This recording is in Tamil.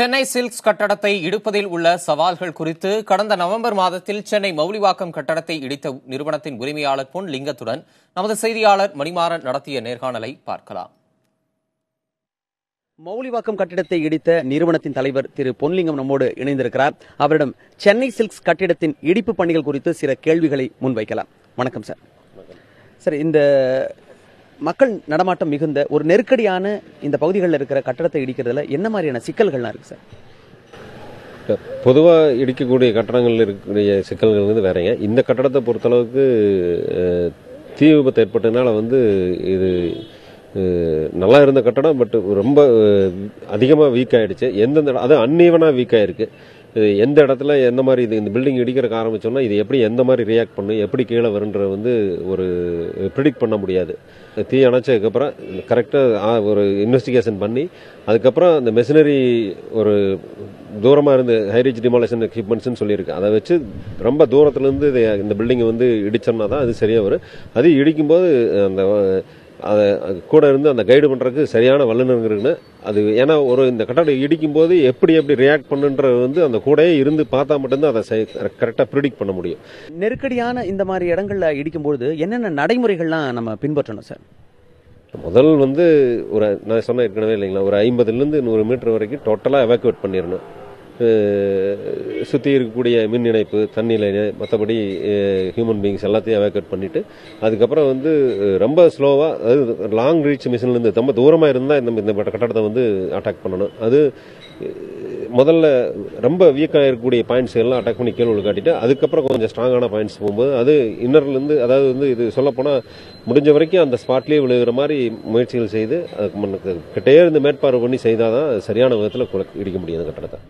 சென்னை சில்க்ஸ் கட்டடத்தை இடிப்பதில் உள்ள சவால்கள் குறித்து கடந்த நவம்பர் மாதத்தில் சென்னை மவுலிவாக்கம் கட்டடத்தை இடித்த நிறுவனத்தின் உரிமையாளர் பொன் லிங்கத்துடன் நமது செய்தியாளர் மணிமாறன் நடத்திய நேர்காணலை பார்க்கலாம். மவுலிவாக்கம் கட்டிடத்தை இடித்த நிறுவனத்தின் தலைவர் திரு பொன்லிங்கம் நம்மோடு இணைந்திருக்கிறார். அவரிடம் சென்னை சில்க்ஸ் கட்டிடத்தின் இடிப்பு பணிகள் குறித்து சில கேள்விகளை முன்வைக்கலாம். வணக்கம் சார். சார், இந்த மக்கள் நடமாட்டம் மிகுந்த ஒரு நெருக்கடியான இந்த பகுதிகளில் இருக்கிற கட்டடத்தை இடிக்கிறதுல என்ன மாதிரியான சிக்கல்கள்லாம் இருக்கு சார்? பொதுவாக இடிக்கக்கூடிய கட்டடங்கள் இருக்கக்கூடிய சிக்கல்கள் வந்து வேறங்க. இந்த கட்டடத்தை பொறுத்தளவுக்கு தீ விபத்து ஏற்பட்டதுனால இது நல்லா இருந்த கட்டடம், பட் ரொம்ப அதிகமாக வீக் ஆயிடுச்சு. எந்தெந்த அது அன்ஈவனாக வீக் ஆயிருக்கு. எந்த இடத்துல எந்த மாதிரி இந்த பில்டிங் இடிக்கிறதுக்கு ஆரம்பிச்சோம்னா இது எப்படி எந்த மாதிரி ரியாக்ட் பண்ணும், எப்படி கீழே வருன்ற ஒரு ப்ரிடிக்ட் பண்ண முடியாது. தீ அணைச்சதுக்கப்புறம் கரெக்டாக ஒரு இன்வெஸ்டிகேஷன் பண்ணி அதுக்கப்புறம் அந்த மெஷினரி ஒரு தூரமாக இருந்து ஹைரேஜ் டிமாலேஷன் எக்யூப்மெண்ட்ஸ்னு சொல்லியிருக்கு. அதை வச்சு ரொம்ப தூரத்துலேருந்து இந்த பில்டிங்கை இடிச்சோம்னா தான் அது சரியாக வரும். அது இடிக்கும்போது அந்த அதை கூட இருந்து அந்த கைடு பண்ணுறதுக்கு சரியான வல்லுநருங்கன்னு அது. ஏன்னா இந்த கட்டடம் இடிக்கும் போது எப்படி ரியாக்ட் பண்ணுன்றது அந்த கூடையே இருந்து பார்த்தா மட்டும்தான் அதை கரெக்டாக ப்ரிடிக்ட் பண்ண முடியும். நெருக்கடியான இந்த மாதிரி இடங்கள்ல இடிக்கும்போது என்னென்ன நடைமுறைகள்லாம் நம்ம பின்பற்றணும் சார்? முதல் ஒரு நான் சொன்ன ஏற்கனவே இல்லைங்களா, ஒரு 50லேருந்து 100 மீட்டர் வரைக்கும் டோட்டலாக எவாக்குவேட் பண்ணிடணும். சுற்றி இருக்கக்கூடிய மின் இணைப்பு, தண்ணி லைனு, மற்றபடி ஹியூமன் பீயிங்ஸ் எல்லாத்தையும் எவாக்குவேட் பண்ணிட்டு அதுக்கப்புறம் ரொம்ப ஸ்லோவாக, அதாவது லாங் ரீச் மிஷின்லேருந்து ரொம்ப தூரமாக இருந்தால் இந்த கட்டடத்தை அட்டாக் பண்ணணும். அது முதல்ல ரொம்ப வீக்காக இருக்கக்கூடிய பாயிண்ட்ஸ் எல்லாம் அட்டாக் பண்ணி கீழே காட்டிட்டு அதுக்கப்புறம் கொஞ்சம் ஸ்ட்ராங்கான பாயிண்ட்ஸ் போகும்போது அது இன்னர்லேருந்து, அதாவது இது சொல்லப்போனால் முடிஞ்ச வரைக்கும் அந்த ஸ்பாட்லேயே விழுகிற மாதிரி முயற்சிகள் செய்து அதுக்கு கிட்டே இருந்து மேற்பார்வை பண்ணி செய்தால் தான் சரியான விதத்தில் இடிக்க முடியும் அந்த கட்டடத்தை.